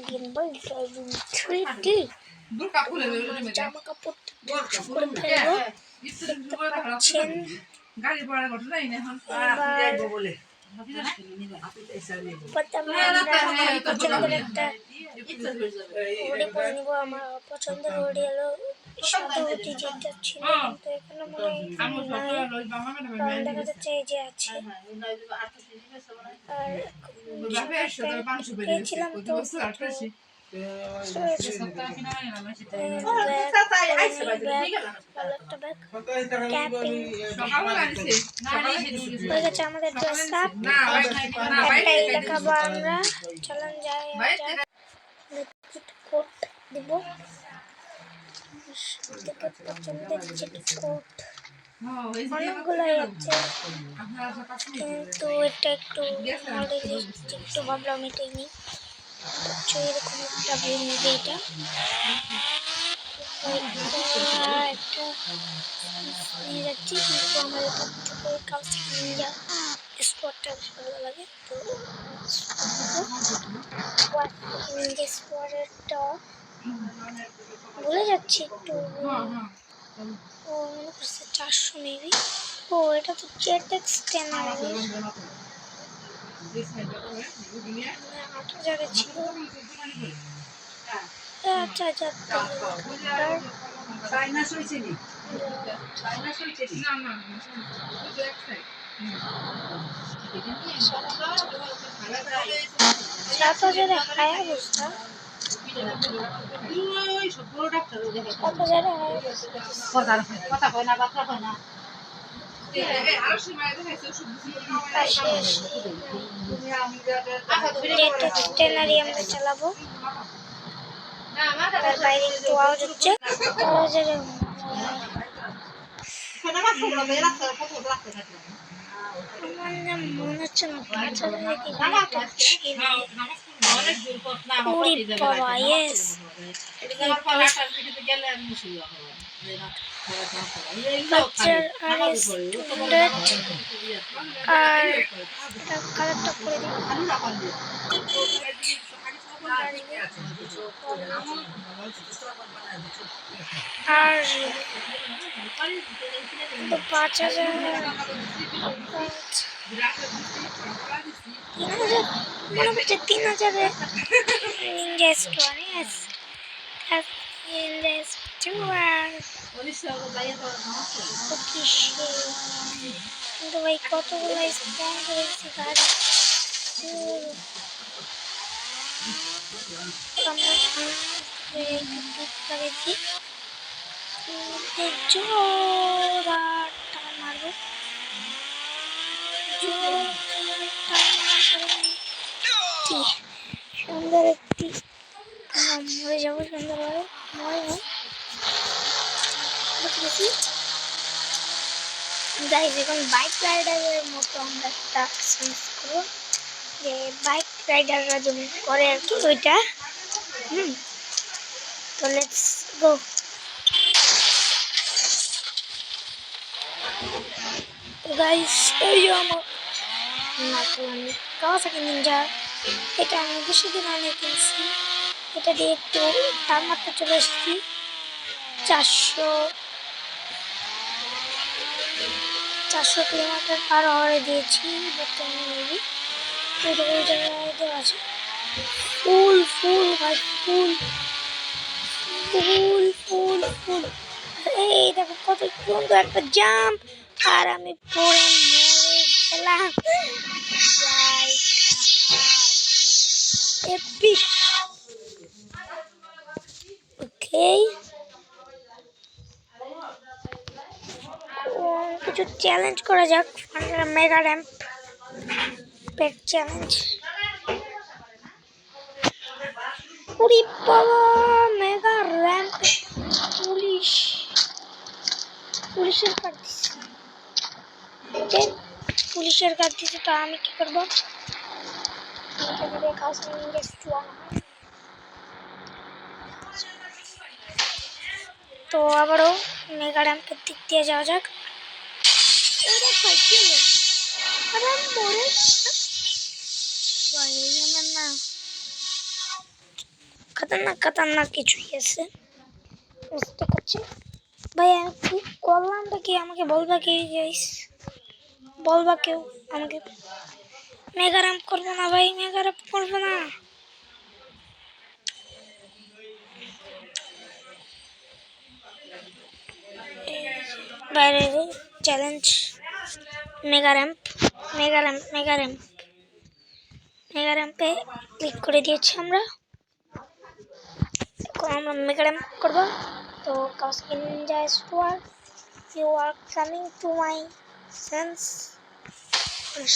gimbal driving 3D জামা কাপড় করে ফেলবো দেখতে পাচ্ছেন পছন্দের একটা ঘড়ি পরে নিবো। আমার পছন্দের ঘড়ি হলো সাদা ঘড়ি যেটা ছিল, কিন্তু এখানে মনে হয় নাই, দেখা যাচ্ছে এই যে আছে। আর পেয়েছিলাম তো আমাদের ড্রেস আপ একটাই দেখাবো আমরা। চলেন যাই কোট দিব পছন্দের কোট অনেকগুলাই আছে, কিন্তু এটা একটু একটু ভাবলাম এটাই নেই। এরকম একটা ভিউ নেবে এটা একটা নিয়ে যাচ্ছি, কিন্তু আমার এখান থেকে কাউকে নিয়ে যা স্পটটা ভালো লাগে। তো স্পটেরটা ভুলে যাচ্ছি একটু, ও মনে করছে 400 মেবি। ও এটা তো জেটেক্স 10 8,000 ছিল। আচ্ছা আচ্ছা, 7,000 হায়া বুঝতা 7,000 কথা কয় না, বাচ্চা কয় না। আমরা চালাবো, বাইরে একটু আওয়াজ হচ্ছে। মনে হচ্ছে না 5,000 বাবা। ইয়েস আর কালারটা করে দিই। আর 5,000 মনে হচ্ছে 3,000 কিন্তু ভাই কতগুলো স্পন করেছি গাড়ি। লাগাইছি জোড়া টান মারবো, সুন্দর একটি মরে যাবো সুন্দরভাবে। গাইস এখন বাইক রাইডারের মতো আমরা একটা সার্চ করবো, যে বাইক রাইডাররা যেমন করে আর কি ওইটা। তো লেটস গো। গাইস এই আমার কাওয়াসাকি নিনজা, এটা আমি বেশিদিন আগে কিনছি। এটা দিয়ে একটু টান মারতে চলে এসেছি। 400 কিলোমিটার পার হওয়ারে দিয়েছি বর্তমানে মেবি। ওই জায়গায় দেওয়া আছে ফুল ফুল ভাই, ফুল ফুল ফুল ফুল। এই দেখো কত সুন্দর একটা জাম্প, আর আমি পড়ে মরে গেলাম। এপিক। ওকে, কিছু চ্যালেঞ্জ করা যাক। মেগা র্যাম্প পেট চ্যালেঞ্জ। ওরে বাবা, মেগা র্যাম্প পুলিশের কার্ড দিচ্ছে। পুলিশের কার্ড দিচ্ছে, তো আমি কি করবো? তো আবারও মেগা র্যাম্পের দিক দিয়ে যাওয়া যাক। না খতরনাক খতরনাক কিছুই আছে, মিস্টেক আছে। ভাই আমি করলামটা কি আমাকে বলবা কি গাইস? বলবা কেউ আমাকে? মেগা রাম করবো না ভাই, মেগা রাম করবো না। বাইরে challenge mega ramp, mega ramp, mega ramp, mega র্যাম্পে ক্লিক করে দিয়েছি আমরা। এখন আমরা মেগা র্যাম্প করবো। তো কাউসকি নিনজা স্টোয়ার, you are coming to my sense,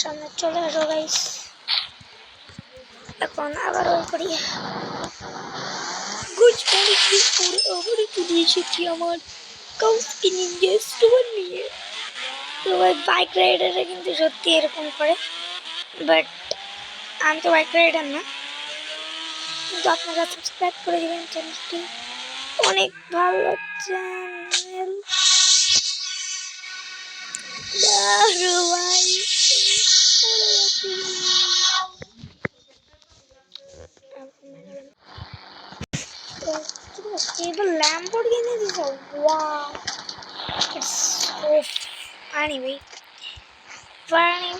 সামনে চলে আসো গাইস। এখন আবার ওই করি গুড অনেকদিন পরে আবারও চলে এসেছি আমার কাউসকি নিনজা স্টোয়ার নিয়ে। তো ওই বাইক রাইডাররা কিন্তু সত্যি এরকম করে, বাট আমি তো বাইক রাইডার না। কিন্তু আপনারা সাবস্ক্রাইব করে দেবেন চ্যানেলটি, অনেক ভালো channel. Lamborghini is a wow. It's so funny, wait. Funny.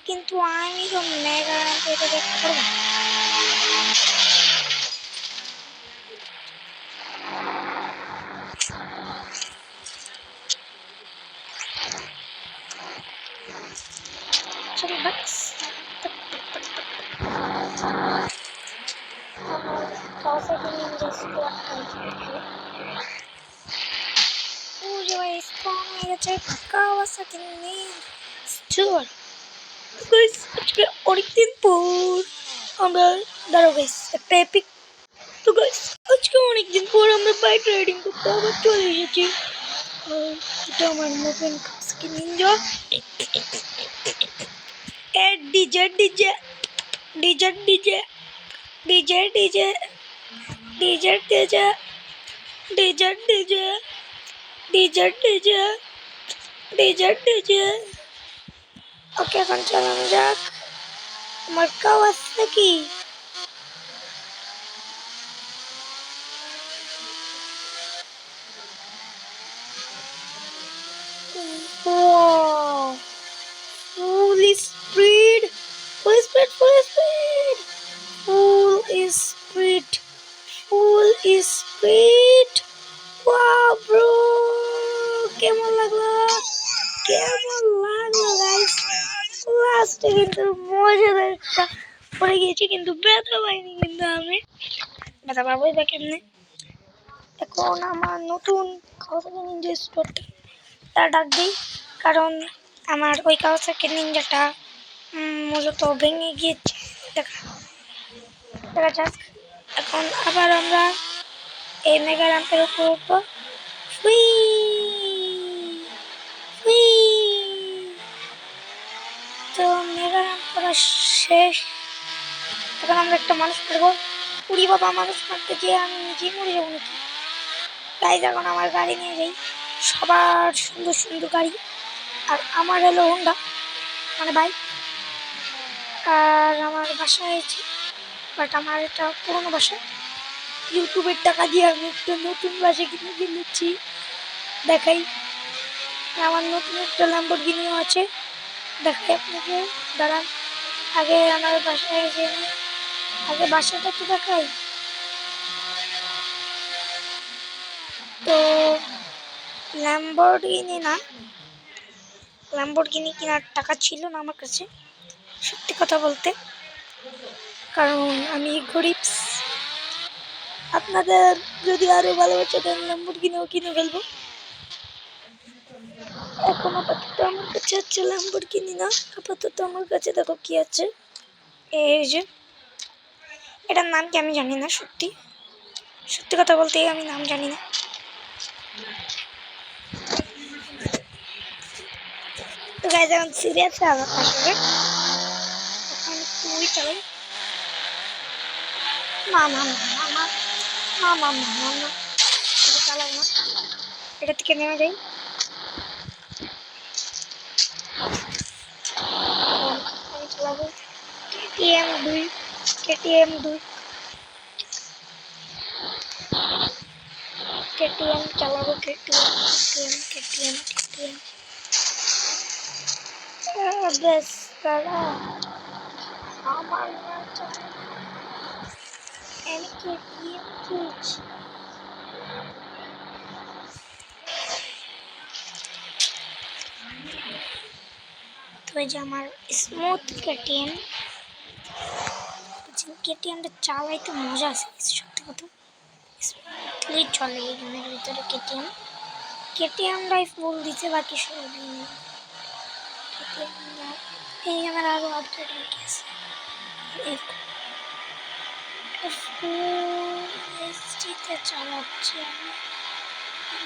কিন্তু আমি তো মেগা এটা দেখতে পারবো। চলো বাক্স কাওয়াসাকি নিনজা স্টোয়ার হয়ে গেছে কাওয়াসাকি নিনজা স্টোয়ার। আজকে অনেকদিন পর আমরা দাঁড়াও গাইস একটা এপিক। তো গাইস আজকে অনেকদিন পর আমরা বাইক রাইডিং করতে আবার চলে এসেছি। এটা আমার নতুন Kawasaki Ninja. DJ DJ DJ DJ DJ DJ DJ DJ DJ DJ DJ DJ DJ DJ. Okay এখন চালানো যাক আমার Kawasaki. Wow! Full speed! Full speed! Full speed! Full speed! Full speed! Wow, bro! কেমন লাগলো? কেমন লাগলো guys? লাস্টে কিন্তু মজাদার একটা পড়ে গিয়েছি, কিন্তু ব্যথা পাইনি কিন্তু আমি। ব্যথা পাবোই বা কেমনে? এখন আমার নতুন কাওয়াসাকি নিনজা স্টোরটা ডাক দিই, কারণ আমার ওই কাওয়াসাকি নিনজাটা মূলত ভেঙে গিয়েছে। দেখা যাক। এখন আবার আমরা এই মেগা র্যাম্পের উপর উঠবো। তো মেগা র্যাম্প করা শেষ। এখন আমরা একটা মানুষ মারবো। উড়ি বাবা, মানুষ মারতে গিয়ে আমি নিজেই মরে যাবো নাকি? তাই এখন আমার গাড়ি নিয়ে যাই, সবার সুন্দর সুন্দর গাড়ি। আর আমার হলো হোন্ডা, মানে বাইক। আর আমার বাসা হয়েছে, বাট আমার এটা পুরোনো বাসা। ইউটিউবের টাকা দিয়ে আমি একটা নতুন বাসা কিনে ফেলেছি, দেখাই। আমার নতুন একটা ল্যাম্বরগিনিও আছে, দেখাই আপনাকে। দাঁড়ান, আগে আমার বাসায় এসে আগে বাসাটা তো দেখাই। তো ল্যাম্বরগিনি না, ল্যাম্বরগিনি কেনার টাকা ছিল না আমার কাছে, সত্যি কথা বলতে, কারণ আমি গরিব। আপনাদের যদি আরো ভালোবাসা দেন ল্যাম্বরগিনিও কিনে ফেলবো। এখন আপাতত আমার কাছে হচ্ছে ল্যাম্বরগিনি না, আপাতত আমার কাছে দেখো কি আছে। এই যে এটার নাম কি আমি জানি না, সত্যি সত্যি কথা বলতে আমি নাম জানি না। তো গাইজ এখন সিরিয়াস আসলে এখন তুই চালাই। না না না না না না না না না না, এটা চালাই না, এটা থেকে নেমে যাই। আমি চালাবো KTM 2। KTM 2 KTM চালাবো KTM বেশ দাদা আমার না আমি KTM খুঁজছি তো এই যে আমার স্মুথ KTMটা চালাইতে মজা আছে সত্যি কথা স্মুথলি চলে এই গেমের ভিতরে KTM লাইফ বল দিতে বাকি সবই নেই এই গেমের আরও আপডেট বাকি আছে চালাচ্ছি আমি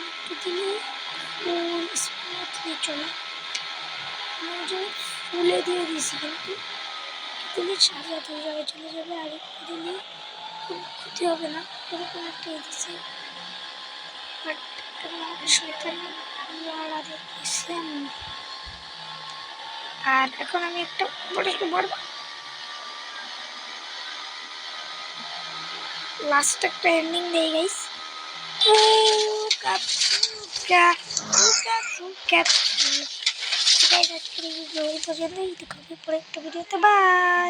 একটু দিলে ফুল স্মুথলি চলে আমি ফুলে দিয়ে দিয়েছি কিন্তু দিলে সারা রাত ওই জায়গায় চলে যাবে আর একটু দিলে কোনো ক্ষতি হবে না এরকম একটা দিয়েছি বাট শয়তানি দেখতেছি আর এখন আমি একটা বড় লাস্ট একটা এন্ডিং দিয়ে গাইস গাইস আজকের এই ভিডিও পর্যন্তই দেখা হবে পরে একটা ভিডিওতে বাই।